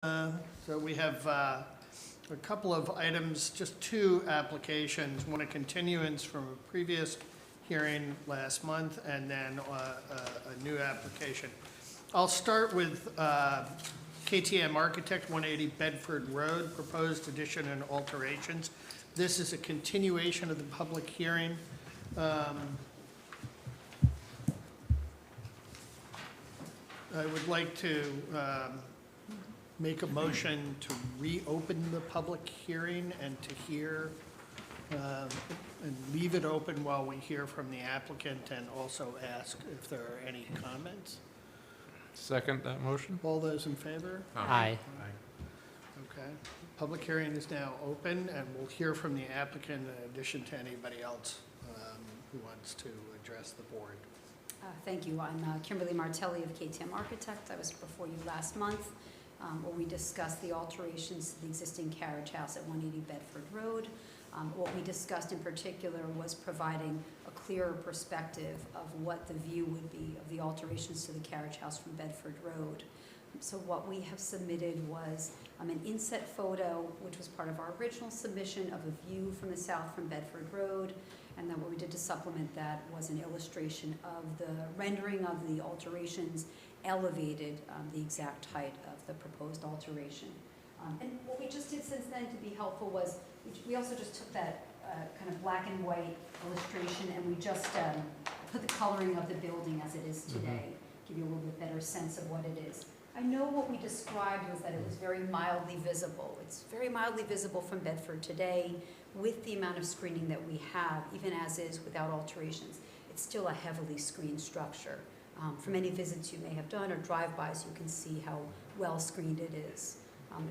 So we have a couple of items, just two applications, one a continuance from a previous hearing last month, and then a new application. I'll start with KTM Architect, 180 Bedford Road, proposed addition and alterations. This is a continuation of the public hearing. I would like to make a motion to reopen the public hearing and to hear, and leave it open while we hear from the applicant, and also ask if there are any comments. Second that motion? All those in favor? Aye. Okay. Public hearing is now open, and we'll hear from the applicant in addition to anybody else who wants to address the board. Thank you. I'm Kimberly Martelli of KTM Architect. I was before you last month where we discussed the alterations to the existing carriage house at 180 Bedford Road. What we discussed in particular was providing a clearer perspective of what the view would be of the alterations to the carriage house from Bedford Road. So what we have submitted was an inset photo, which was part of our original submission of a view from the south from Bedford Road. And then what we did to supplement that was an illustration of the rendering of the alterations elevated the exact height of the proposed alteration. And what we just did since then to be helpful was we also just took that kind of black and white illustration and we just put the coloring of the building as it is today, give you a little bit better sense of what it is. I know what we described was that it was very mildly visible. It's very mildly visible from Bedford today with the amount of screening that we have, even as is without alterations. It's still a heavily screened structure. From any visits you may have done or drive-bys, you can see how well screened it is.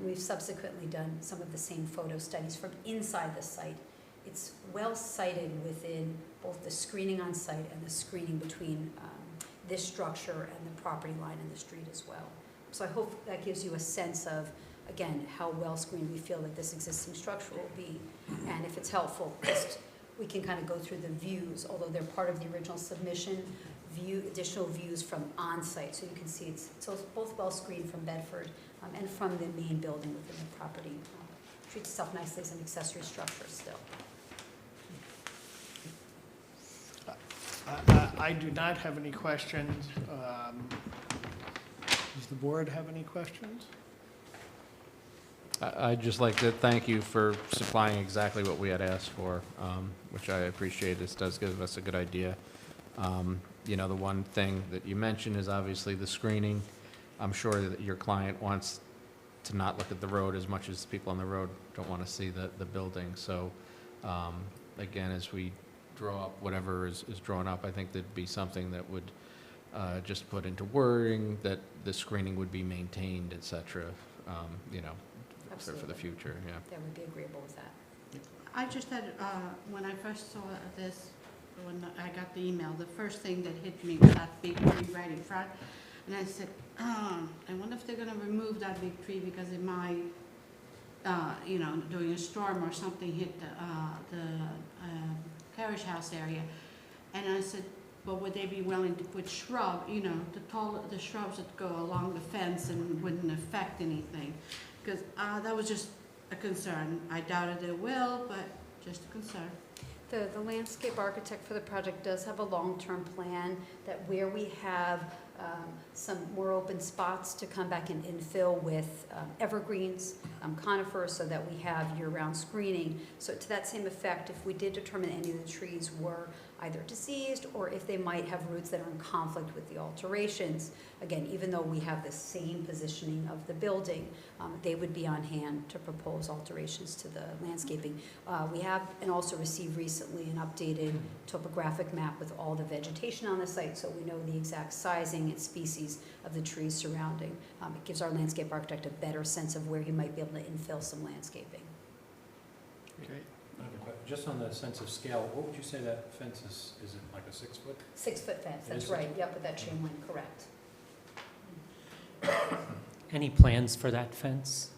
We've subsequently done some of the same photo studies from inside the site. It's well sited within both the screening on site and the screening between this structure and the property line and the street as well. So I hope that gives you a sense of, again, how well screened we feel that this existing structure will be. And if it's helpful, just we can kind of go through the views, although they're part of the original submission, additional views from on-site. So you can see it's both well screened from Bedford and from the main building within the property. Treats itself nicely as an accessory structure still. I do not have any questions. Does the board have any questions? I'd just like to thank you for supplying exactly what we had asked for, which I appreciate. This does give us a good idea. You know, the one thing that you mentioned is obviously the screening. I'm sure that your client wants to not look at the road as much as people on the road don't want to see the building. So, again, as we draw up whatever is drawn up, I think there'd be something that would just put into wording that the screening would be maintained, et cetera, you know, for the future, yeah. That would be agreeable with that. I just had, when I first saw this, when I got the email, the first thing that hit me was that big tree right in front. And I said, I wonder if they're going to remove that big tree because it might, you know, during a storm or something hit the carriage house area. And I said, but would they be willing to put shrub, you know, the shrubs that go along the fence and wouldn't affect anything? Because that was just a concern. I doubted it will, but just a concern. The landscape architect for the project does have a long-term plan that where we have some more open spots to come back and infill with evergreens, conifers, so that we have year-round screening. So to that same effect, if we did determine any of the trees were either diseased or if they might have roots that are in conflict with the alterations, again, even though we have the same positioning of the building, they would be on hand to propose alterations to the landscaping. We have and also received recently an updated topographic map with all the vegetation on the site, so we know the exact sizing and species of the trees surrounding. It gives our landscape architect a better sense of where he might be able to infill some landscaping. Okay. Just on the sense of scale, what would you say that fence is? Is it like a 6 foot? 6 foot fence, It that's is right. Yep, with that chain link, correct. Any plans for that fence,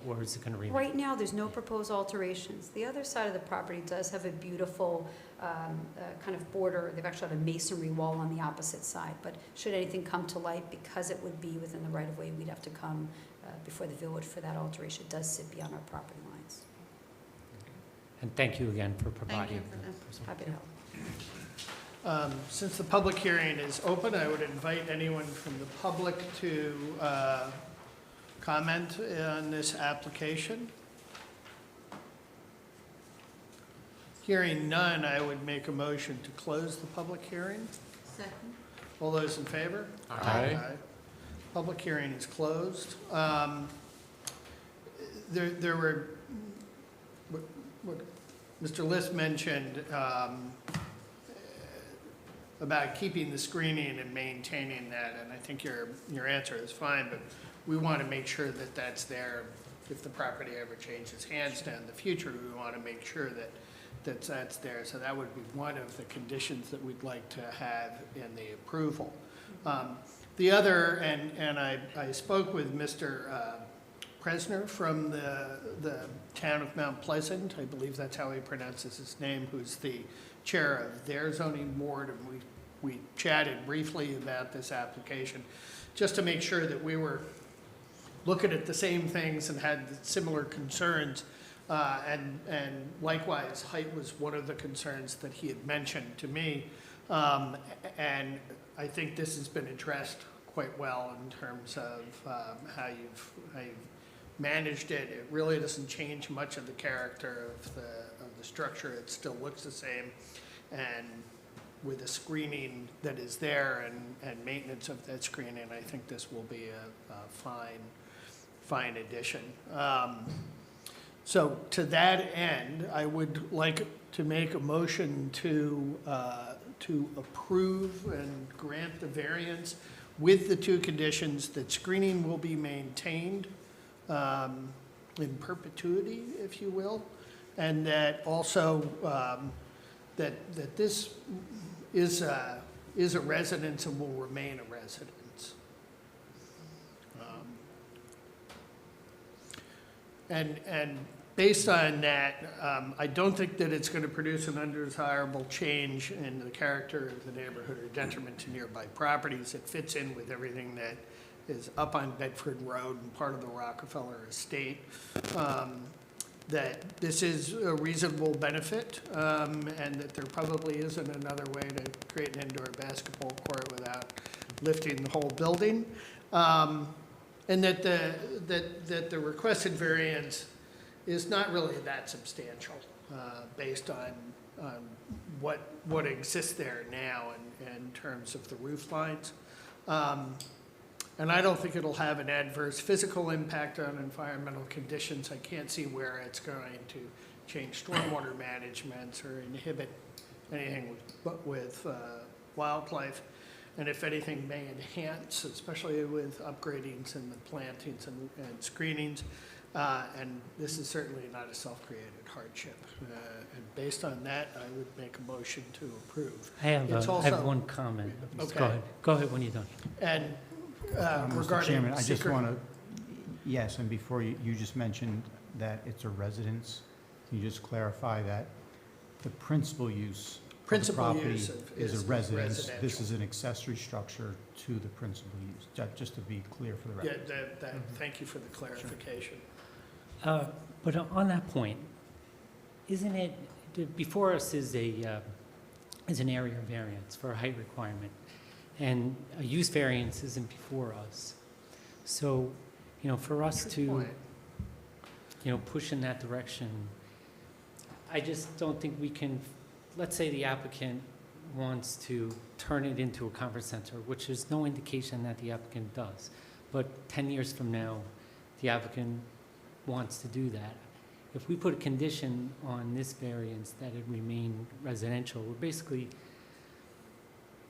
or is it going to remain? Right now, there's no proposed alterations. The other side of the property does have a beautiful kind of border. They've actually got a masonry wall on the opposite side, but should anything come to light, because it would be within the right-of-way, we'd have to come before the village for that alteration does sit beyond our property lines. And thank you again for Thank providing. you for that. Happy to help. Since the public hearing is open, I would invite anyone from the public to comment on this application. Hearing none, I would make a motion to close the public hearing. Second. All those in favor? Aye. Public hearing is closed. There were, what Mr. List mentioned about keeping the screening and maintaining that, and I think your answer is fine, but we want to make sure that that's there. If the property ever changes hands down in the future, we want to make sure that that's there. So that would be one of the conditions that we'd like to have in the approval. The other, and I spoke with Mr. Presner from the town of Mount Pleasant, I believe that's how he pronounces his name, who's the chair of their zoning board, and we chatted briefly about this application, just to make sure that we were looking at the same things and had similar concerns. And likewise, height was one of the concerns that he had mentioned to me. And I think this has been addressed quite well in terms of how you've managed it. It really doesn't change much of the character of the structure. It still looks the same. And with the screening that is there and maintenance of that screening, I think this will be a fine addition. So to that end, I would like to make a motion to approve and grant the variance with the two conditions that screening will be maintained in perpetuity, if you will, and that also that this is a residence and will remain a residence. And based on that, I don't think that it's going to produce an undesirable change in the character of the neighborhood or detriment to nearby properties. It fits in with everything that is up on Bedford Road and part of the Rockefeller estate. That this is a reasonable benefit, and that there probably isn't another way to create an indoor basketball court without lifting the whole building. And that the requested variance is not really that substantial, based on what exists there now in terms of the roof lines. And I don't think it'll have an adverse physical impact on environmental conditions. I can't see where it's going to change stormwater management or inhibit anything with wildlife. And if anything, may enhance, especially with upgradings in the plantings and screenings. And this is certainly not a self-created hardship. And based on that, I would make a motion to approve. I have It's one comment. Okay. Go ahead when you're done. And Mr. regarding Chairman, I just secret- want to, yes, and before you just mentioned that it's a residence. Can you just clarify that the principal use of the Principal property use is a residence? This residential. is an accessory structure to the principal use, just to be clear for the Yeah, record. thank you for the clarification. But on that point, isn't it, before us is an area variance for a height requirement, and a use variance isn't before us. So, for us Good to, point. push in that direction, I just don't think we can, let's say the applicant wants to turn it into a conference center, which there's no indication that the applicant does. But 10 years from now, the applicant wants to do that. If we put a condition on this variance that it remain residential, we're basically,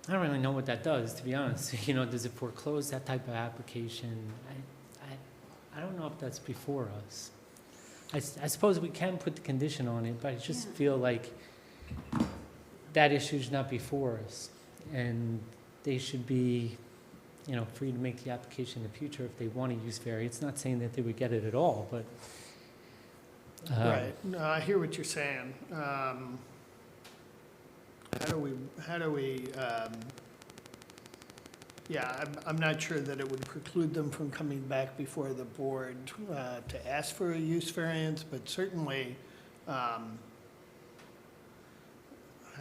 I don't really know what that does, to be honest. Does it foreclose that type of application? I don't know if that's before us. I suppose we can put the condition on it, but I just Yeah. feel like that issue's not before us. And they should be, free to make the application in the future if they want to use variance. Not saying that they would get it at all, but. Right, no, I hear what you're saying. How do we Yeah, I'm not sure that it would preclude them from coming back before the board to ask for a use variance, but certainly, how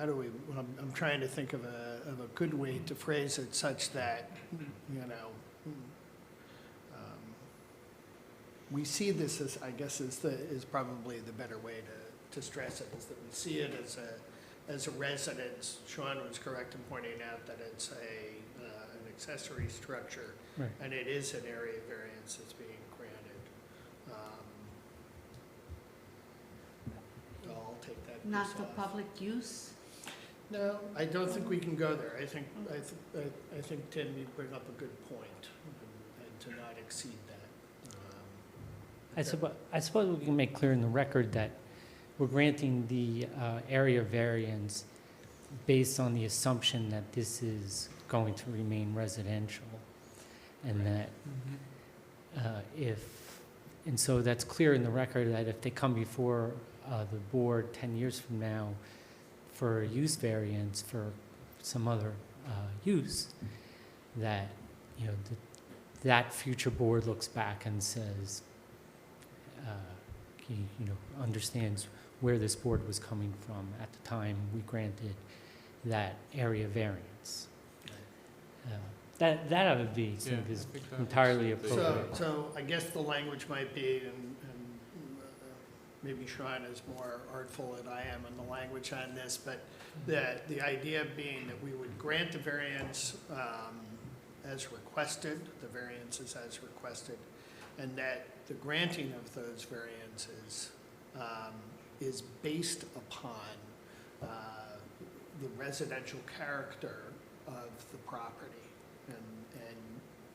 do we, I'm trying to think of a good way to phrase it such that, you know, we see this as, I guess, is probably the better way to stress it, is that we see it as a residence. Sean was correct in pointing out that it's an accessory structure, Right. and it is an area variance that's being granted. I'll take that piece Not for off. public use? No, I don't think we can go there. I think, Tim, you bring up a good point, and to not exceed that. I suppose we can make clear in the record that we're granting the area variance based on the assumption that this is going to remain residential. And that and so that's clear in the record that if they come before the board 10 years from now for a use variance for some other use, that, you know, that future board looks back and says, you know, understands where this board was coming from at the time we granted that area variance. That would be, Yeah, is I think that entirely should be- appropriate. So I guess the language might be, and maybe Sean is more artful than I am in the language on this, but the idea being that we would grant the variance as requested, the variances as requested, and that the granting of those variances is based upon the residential character of the property and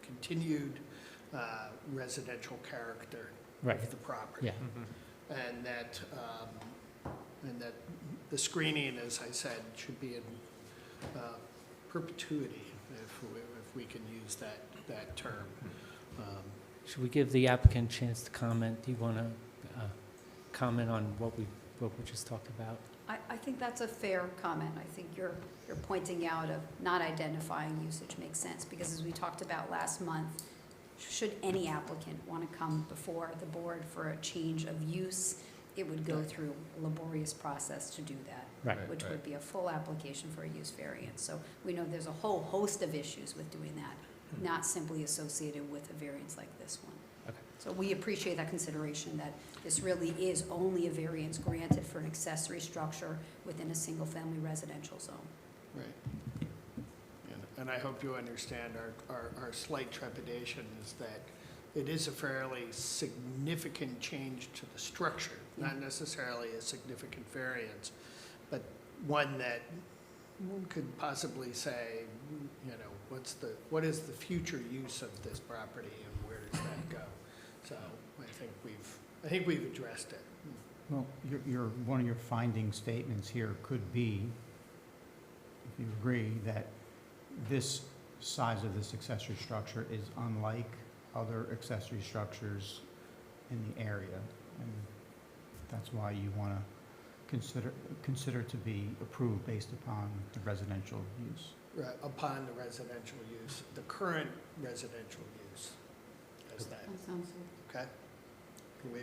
continued residential character Right, of the property. yeah. Mhm. And that the screening, as I said, should be in perpetuity, if we can use that term. Should we give the applicant a chance to comment? Do you want to comment on what we just talked about? I think that's a fair comment. I think you're pointing out of not identifying usage makes sense, because as we talked about last month, should any applicant want to come before the board for a change of use, it would go through a laborious process to do that. Right. Which would be a full application for a use variance. So we know there's a whole host of issues with doing that, not simply associated with a variance like this one. Okay. So we appreciate that consideration, that this really is only a variance granted for an accessory structure within a single-family residential zone. Right. And I hope you understand our slight trepidation is that it is a fairly significant change to the structure, not necessarily a significant variance, but one that one could possibly say, you know, what is the future use of this property and where does that go? So I think we've addressed it. Well, one of your finding statements here could be, if you agree, that this size of this accessory structure is unlike other accessory structures in the area. And that's why you want to consider to be approved based upon the residential use. Right, upon the residential use, the current residential use as that. That sounds good. Okay? Can we,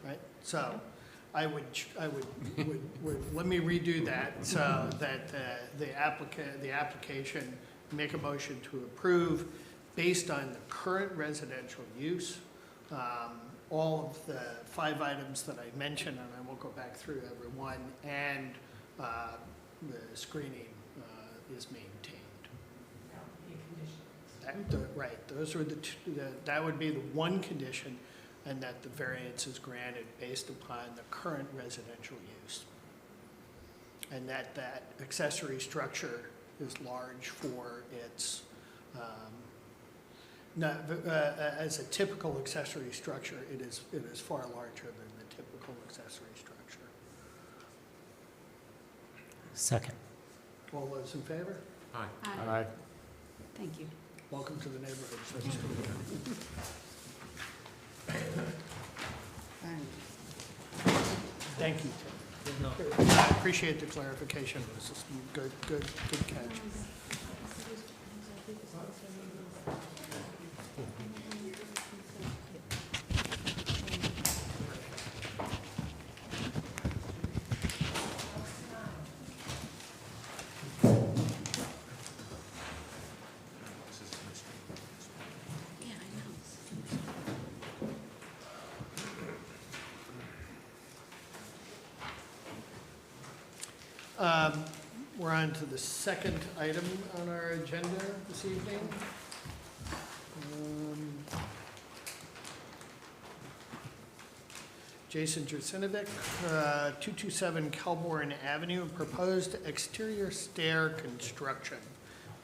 right? So I would, let me redo that so that the application make a motion to approve based on the current residential use. All of the 5 items that I mentioned, and I won't go back through every one, and the screening is maintained. Right, those are that would be the one condition, and that the variance is granted based upon the current residential use. And that accessory structure is large for its, as a typical accessory structure, it is far larger than the typical accessory structure. Second. All those in favor? Aye. Aye. Thank you. Welcome to the neighborhood, so to speak. Thank you, Tim. I appreciate the clarification. This is good catch. We're on to the second item on our agenda this evening. Jason Jurcinovic, 227 Kelbourne Avenue, proposed exterior stair construction.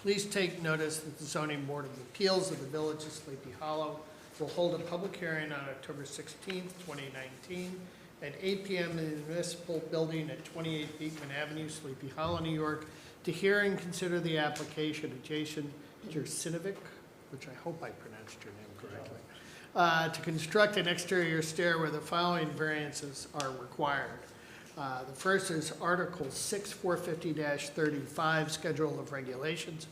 Please take notice that the Zoning Board of Appeals of the Village of Sleepy Hollow will hold a public hearing on October 16th, 2019, at 8 p.m. in the Municipal Building at 28 Beekman Avenue, Sleepy Hollow, New York, to hear and consider the application of Jason Jurcinovic, which I hope I pronounced your name correctly, to construct an exterior stair where the following variances are required. The first is Article 6, 450-35, Schedule of Regulations.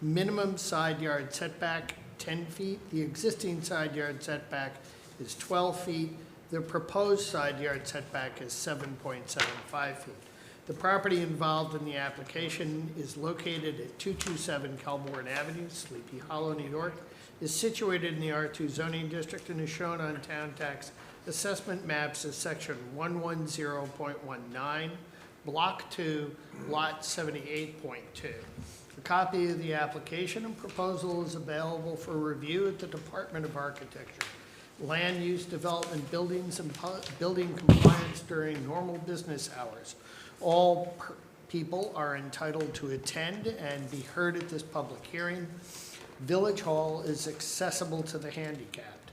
Minimum side yard setback, 10 feet. The existing side yard setback is 12 feet. The proposed side yard setback is 7.75 feet. The property involved in the application is located at 227 Kelbourne Avenue, Sleepy Hollow, New York, is situated in the R2 zoning district and is shown on town tax assessment maps as section 110.19, block 2, lot 78.2. A copy of the application and proposal is available for review at the Department of Architecture. Land use development buildings and building compliance during normal business hours. All people are entitled to attend and be heard at this public hearing. Village Hall is accessible to the handicapped.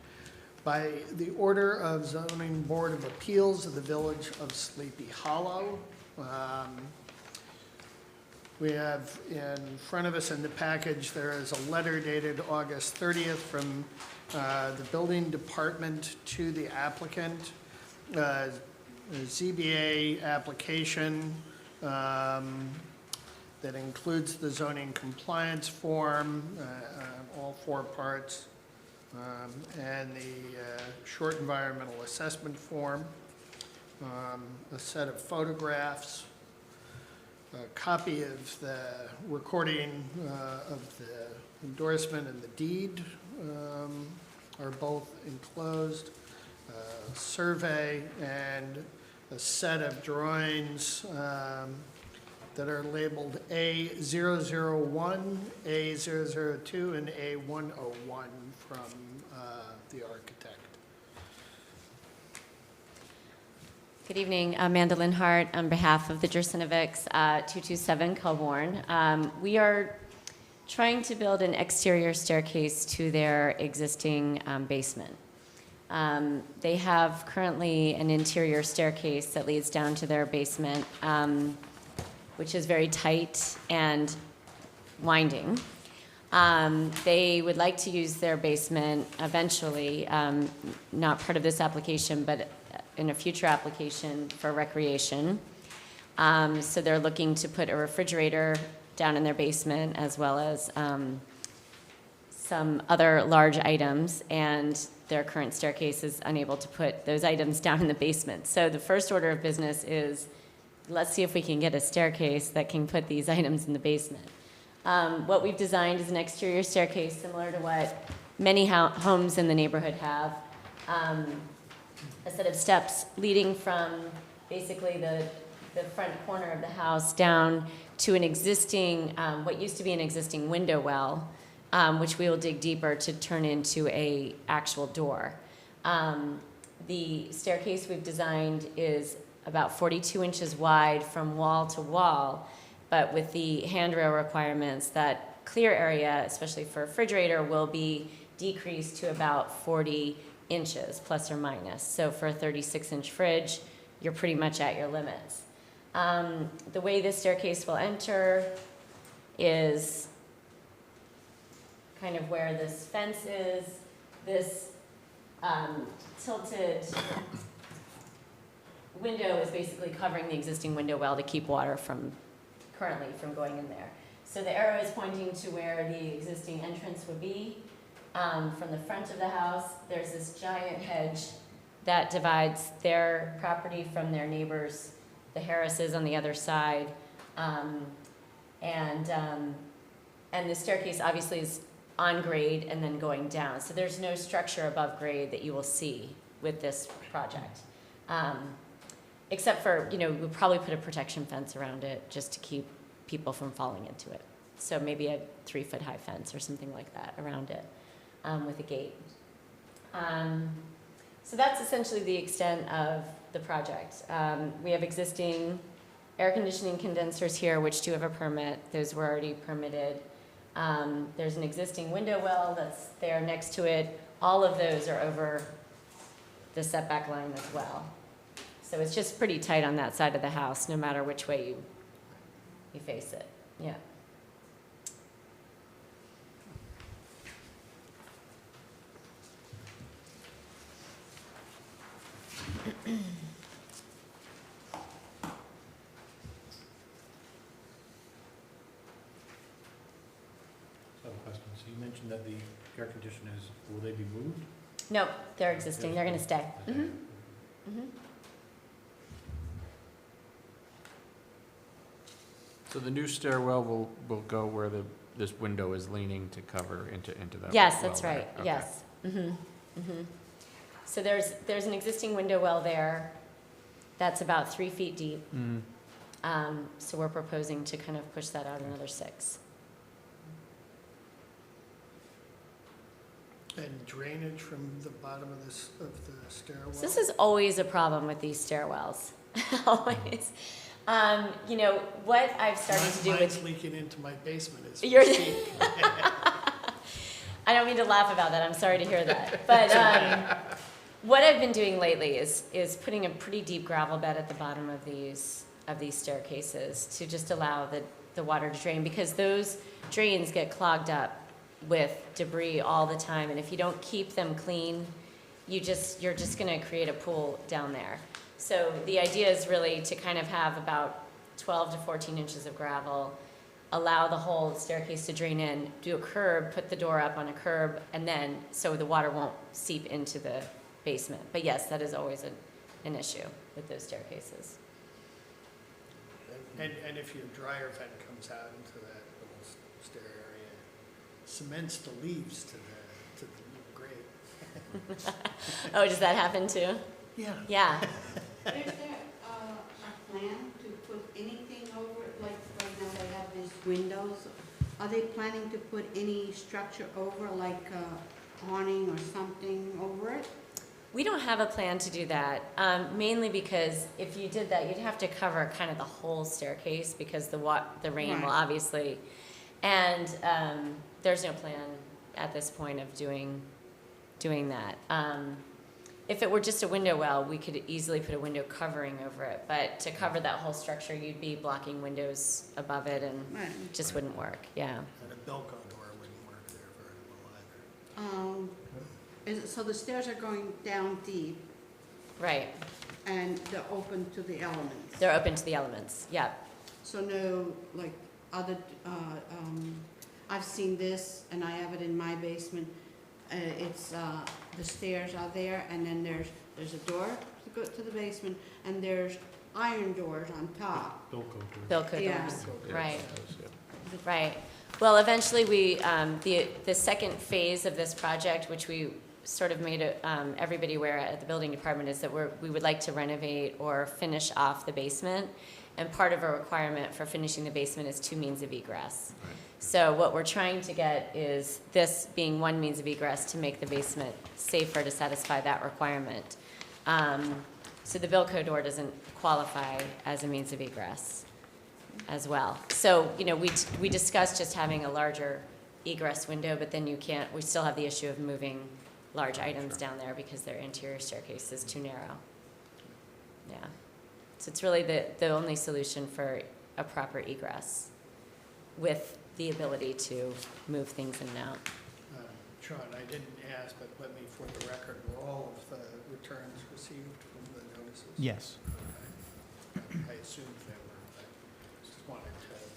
By the order of Zoning Board of Appeals of the Village of Sleepy Hollow, we have in front of us in the package, there is a letter dated August 30th from the building department to the applicant, a ZBA application that includes the zoning compliance form, all 4 parts, and the short environmental assessment form, a set of photographs, a copy of the recording of the endorsement and the deed are both enclosed, a survey, and a set of drawings that are labeled A001, A002, and A101 from the architect. Good evening, Amanda Linhart on behalf of the Jurcinovics, 227 Kelbourne. We are trying to build an exterior staircase to their existing basement. They have currently an interior staircase that leads down to their basement, which is very tight and winding. They would like to use their basement eventually, not part of this application, but in a future application for recreation. So they're looking to put a refrigerator down in their basement as well as some other large items, and their current staircase is unable to put those items down in the basement. So the first order of business is, let's see if we can get a staircase that can put these items in the basement. What we've designed is an exterior staircase similar to what many homes in the neighborhood have. A set of steps leading from basically the front corner of the house down to an existing, what used to be an existing window well, which we will dig deeper to turn into a actual door. The staircase we've designed is about 42 inches wide from wall to wall, but with the handrail requirements, that clear area, especially for a refrigerator, will be decreased to about 40 inches, plus or minus. So for a 36-inch fridge, you're pretty much at your limits. The way this staircase will enter is kind of where this fence is. This tilted window is basically covering the existing window well to keep water currently from going in there. So the arrow is pointing to where the existing entrance would be. From the front of the house, there's this giant hedge that divides their property from their neighbors, the Harrises on the other side. And the staircase obviously is on grade and then going down. So there's no structure above grade that you will see with this project. except for, we'll probably put a protection fence around it just to keep people from falling into it. So maybe a 3-foot-high fence or something like that around it, with a gate. So that's essentially the extent of the project. We have existing air conditioning condensers here, which do have a permit. Those were already permitted. There's an existing window well that's there next to it. All of those are over the setback line as well. So it's just pretty tight on that side of the house, no matter which way you face it. Yeah. So I have a question. So you mentioned that the air conditioners, will they be moved? No, they're existing. They're going to stay. Okay. Mhm. So the new stairwell will go where this window is leaning to cover into that. Yes, well that's there. right. Okay. Yes. So there's an existing window well there that's about 3 feet deep. Mhm. So we're proposing to kind of push that out another 6. And drainage from the bottom of the stairwell? So this is always a problem with these stairwells. Always. What I've started to do with Mine's leaking into my basement as we Yours- speak. I don't mean to laugh about that. I'm sorry to hear that. But what I've been doing lately is putting a pretty deep gravel bed at the bottom of these staircases to just allow the water to drain, because those drains get clogged up with debris all the time, and if you don't keep them clean, you're just going to create a pool down there. So the idea is really to kind of have about 12 to 14 inches of gravel, allow the whole staircase to drain in, do a curb, put the door up on a curb, and then so the water won't seep into the basement. But yes, that is always an issue with those staircases. And if your dryer vent comes out into that little stair area, cements the leaves to the grate. Oh, does that happen too? Yeah. Yeah. Is there a plan to put anything over it, like right now they have these windows? Are they planning to put any structure over, like awning or something over it? We don't have a plan to do that, mainly because if you did that, you'd have to cover kind of the whole staircase, because the rain will Right. obviously, and there's no plan at this point of doing that. If it were just a window well, we could easily put a window covering over it, but to cover that whole structure, you'd be blocking windows above it, and Right. it just wouldn't work, yeah. And a Belco door wouldn't work there very well either. So the stairs are going down deep Right, and they're open to the elements? they're open to the elements, yeah. So no, like, other, I've seen this, and I have it in my basement. It's, the stairs are there, and then there's a door to go to the basement, and there's iron doors on top. Bilco Yeah. doors, Yeah, right. those, yeah. Right. Well, eventually, the second phase of this project, which we sort of made everybody aware at the building department, is that we would like to renovate or finish off the basement. And part of a requirement for finishing the basement is 2 means of egress. Right. So what we're trying to get is this being one means of egress to make the basement safer to satisfy that requirement. So the Bilco door doesn't qualify as a means of egress as well. So, we discussed just having a larger egress window, but then we still have the issue of moving large items down there because their interior staircase is too narrow. Yeah. So it's really the only solution for a proper egress with the ability to move things in and out. Sean, I didn't ask, but let me, for the record, were all of the returns received from the notices? Yes. Okay. I assumed they were, but just wanted to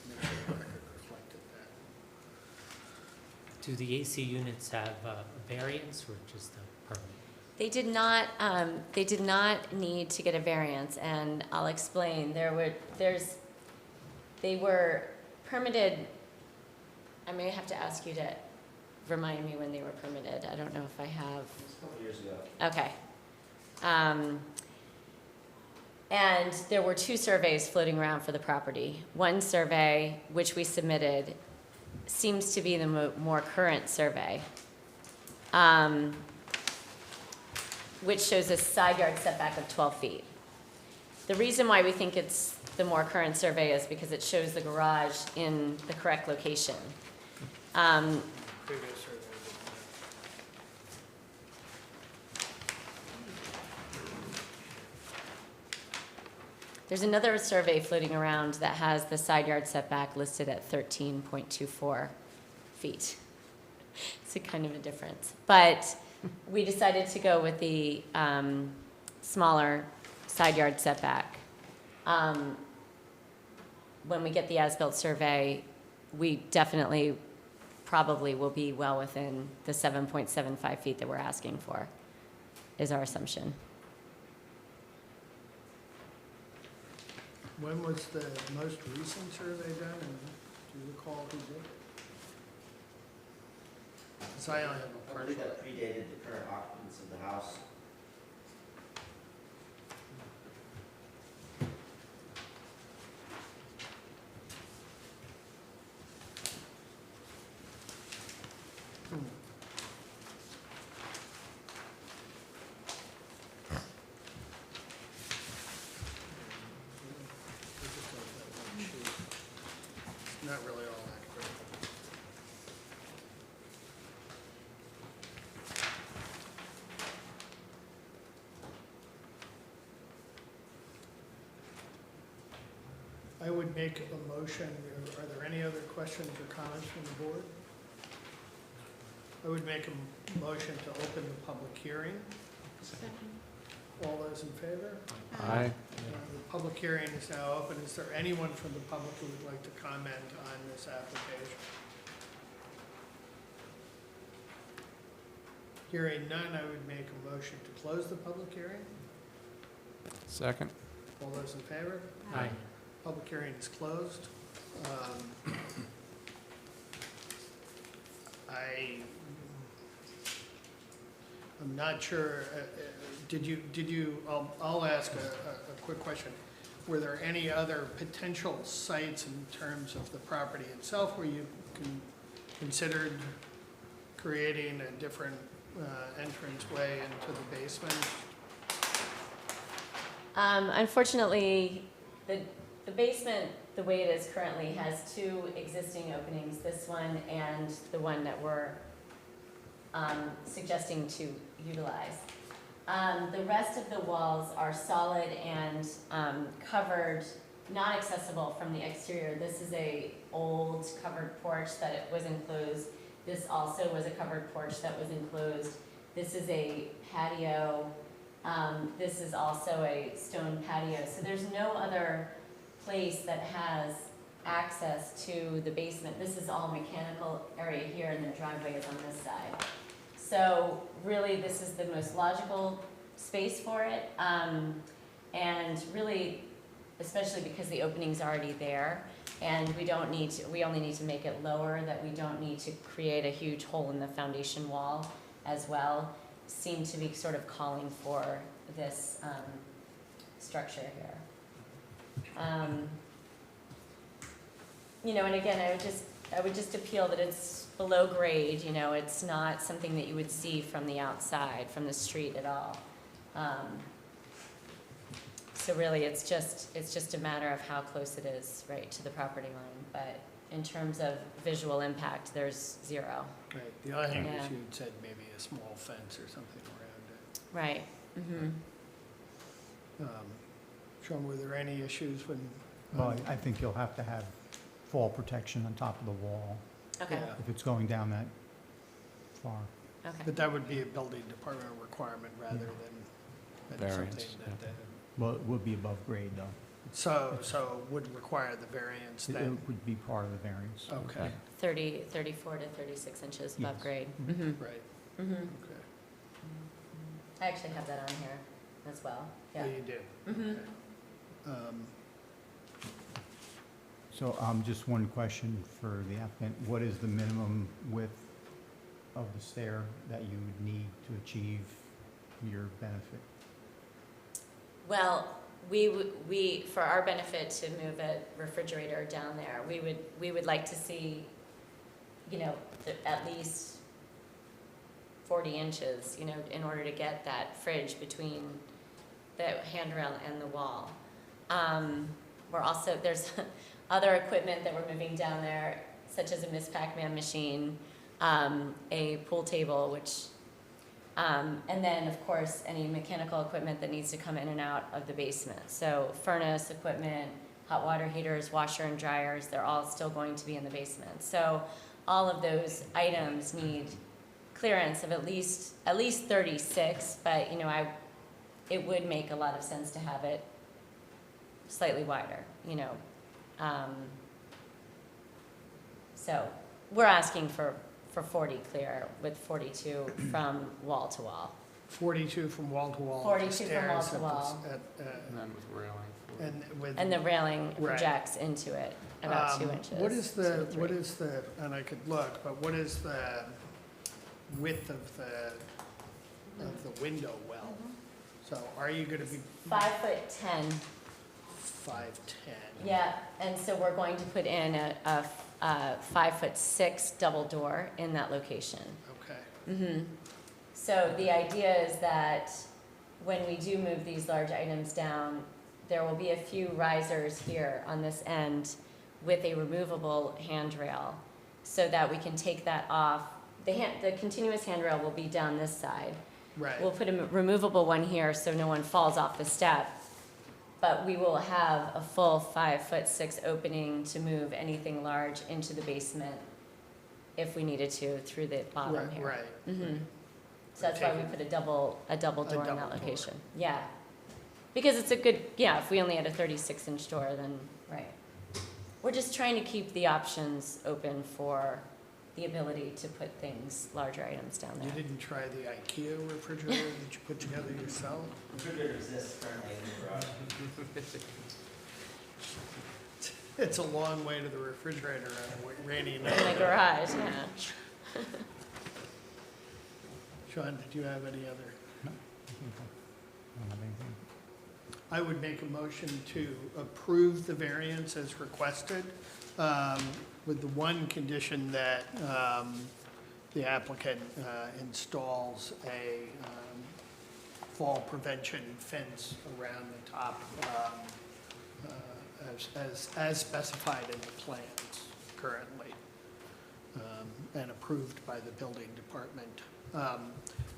make sure the record reflected that. Do the AC units have a variance or just a permit? They did not need to get a variance, and I'll explain. They were permitted. I may have to ask you to remind me when they were permitted. I don't know if I have. A couple years ago. Okay. And there were 2 surveys floating around for the property. One survey, which we submitted, seems to be the more current survey, which shows a side yard setback of 12 feet. The reason why we think it's the more current survey is because it shows the garage in the correct location. Previous survey. There's another survey floating around that has the side yard setback listed at 13.24 feet. It's a kind of a difference. But we decided to go with the smaller side yard setback. When we get the as-built survey, we definitely probably will be well within the 7.75 feet that we're asking for, is our assumption. When was the most recent survey done, and do you recall who did it? Because I only have a I partial. believe that predated the current occupants of the house. Not really all accurate. I would make a motion. Are there any other questions or comments from the board? I would make a motion to open the public hearing. Second. All those in favor? Aye. The public hearing is now open. Is there anyone from the public who would like to comment on this application? Hearing none, I would make a motion to close the public hearing. Second? All those in favor? Aye. Public hearing is closed. I'm not sure, I'll ask a quick question. Were there any other potential sites in terms of the property itself where you considered creating a different entranceway into the basement? Unfortunately, the basement, the way it is currently, has 2 existing openings, this one and the one that we're suggesting to utilize. The rest of the walls are solid and covered, not accessible from the exterior. This is a old covered porch that it was enclosed. This also was a covered porch that was enclosed. This is a patio. This is also a stone patio. So there's no other place that has access to the basement. This is all mechanical area here, and the driveway is on this side. So really, this is the most logical space for it. And really, especially because the opening's already there, and we only need to make it lower, that we don't need to create a huge hole in the foundation wall as well, seem to be sort of calling for this structure here. And again, I would just appeal that it's below grade, it's not something that you would see from the outside, from the street at all. So really, it's just a matter of how close it is, right, to the property line. But in terms of visual impact, there's 0. Right, the other thing is Yeah. you'd said maybe a small fence or something around Right. Mm-hmm. it. Sean, were there any issues when? Well, I think you'll have to have fall protection on top of the wall Okay. Yeah. if it's going down that far. Okay. But that would be a building department requirement rather than Variance, something yeah. that, Well, it would be above grade, though. so would require the variance It then? would be part of the variance. Okay, 34 to 36 inches above Yes. grade. Mm-hmm. right, Mm-hmm. okay. I actually have that on here as well. Yeah, Yeah. you do. Mm-hmm. Okay. So just one question for the applicant. What is the minimum width of the stair that you would need to achieve your benefit? Well, we, for our benefit to move a refrigerator down there, we would like to see, you know, at least 40 inches, you know, in order to get that fridge between the handrail and the wall. We're also, there's other equipment that we're moving down there, such as a Miss Pac-Man machine, a pool table, which, and then, of course, any mechanical equipment that needs to come in and out of the basement. So furnace equipment, hot water heaters, washer and dryers, they're all still going to be in the basement. So all of those items need clearance of at least 36, but, you know, it would make a lot of sense to have it slightly wider, you know. So we're asking for 40 clear with 42 from wall to wall. 42 from wall to wall. 42 from wall stairs to at the wall. And then with railing. And with. And the railing Right. projects into it about 2 inches. What is to the, 3. what is the, and I could look, but what is the width of the window well? So are you gonna be 5'10". 5'10"? Yeah, and so we're going to put in a 5'6" double door in that location. Okay, So the idea is that when we do move these large items down, there will be a few risers here on this end with a removable handrail so that we can take that off. The continuous handrail will be down this side. right. We'll put a removable one here so no one falls off the step. But we will have a full 5'6" opening to move anything large into the basement if we needed to through the bottom Right, here. right. Mhm. So that's why we put a double door in double that door. location. Yeah. Because it's a good, yeah, if we only had a 36-inch door, then, right. We're just trying to keep the options open for the ability to put things, larger items down You there. didn't try the IKEA refrigerator that you put together yourself? Refrigerator exists currently in the garage. It's a long way to the refrigerator on a rainy In night. the garage, yeah. Sean, did you have any other? I don't have anything. I would make a motion to approve the variance as requested, with the one condition that the applicant installs a fall prevention fence around the top, as specified in the plans currently, and approved by the building department.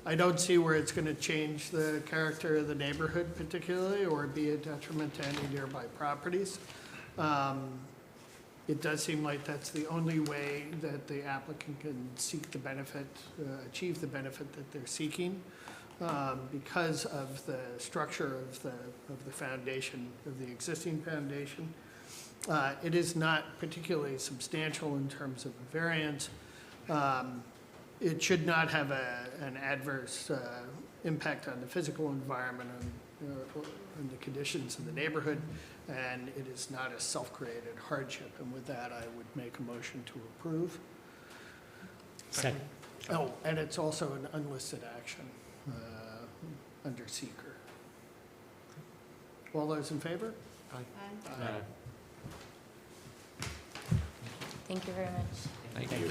I don't see where it's gonna change the character of the neighborhood particularly, or be a detriment to any nearby properties. It does seem like that's the only way that the applicant can seek the benefit, achieve the benefit that they're seeking, because of the structure of the foundation, of the existing foundation. It is not particularly substantial in terms of a variance. It should not have an adverse impact on the physical environment and the conditions of the neighborhood, and it is not a self-created hardship. And with that, I would make a motion to approve. Second. Oh, and it's also an unlisted action under seeker. All those in favor? And Thank you very much. Thank you.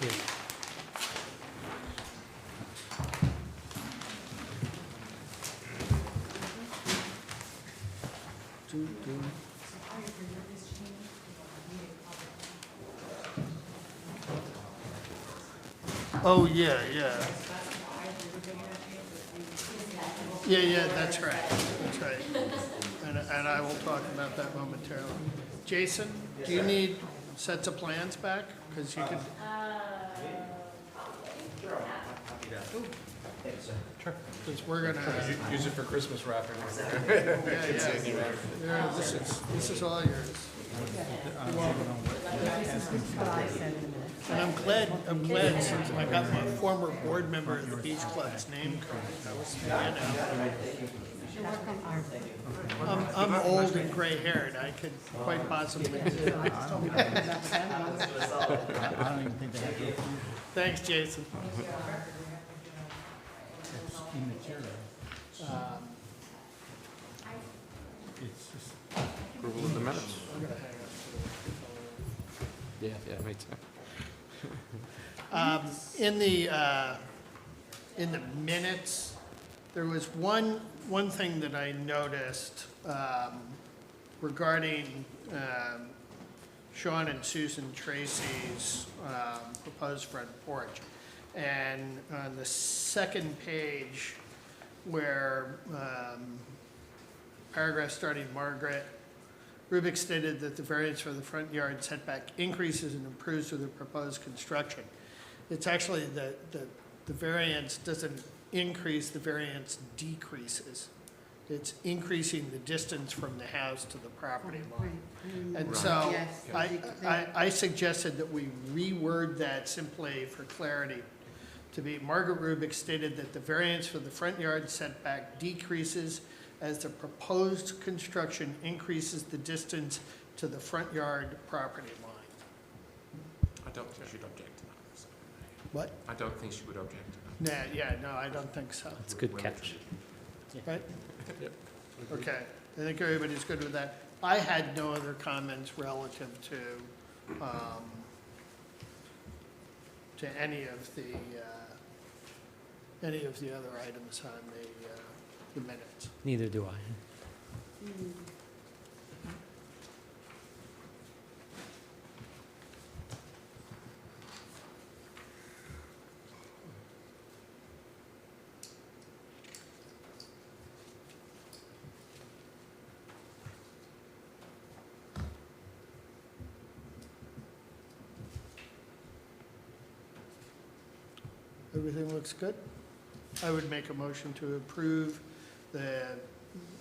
Oh, yeah, yeah. Yeah, that's right, that's right. And I will talk about that momentarily. Jason, do you need sets of plans back? Because you could, because we're gonna, Use it for Christmas wrapping. yeah, this is all yours. And I'm glad since I got my former board member of the Beach Club's name correct. That was, I'm old and gray haired. I could quite possibly do it. I don't even think they have to approve it. Thanks, Jason. It's immaterial. It's just Yeah, me too. In the minutes, there was one thing that I noticed regarding Sean and Susan Tracy's proposed front porch. And on the second page, where paragraph starting Margaret, Rubik stated that the variance for the front yard setback increases and improves with the proposed construction. It's actually the variance doesn't increase, the variance decreases. It's increasing the distance from the house to the property line. And so Yes. I suggested that we reword that simply for clarity to be, Margaret Rubik stated that the variance for the front yard setback decreases as the proposed construction increases the distance to the front yard property line. I don't think she'd object to that. What? I don't think she would object to No, I don't think so. It's a good catch. Right? Yep. Okay, I think everybody's good with that. I had no other comments relative to any of the other items on the minutes. Neither do I. Everything looks good? I would make a motion to approve the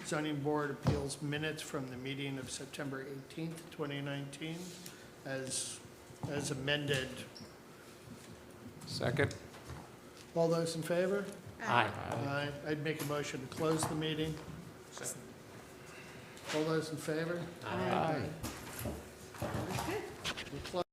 zoning board appeals minutes from the meeting of September 18th, 2019, as amended. Second? All those in favor? Aye. Aye. I'd make a motion to close the meeting. that. All those in favor? Aye. We'll close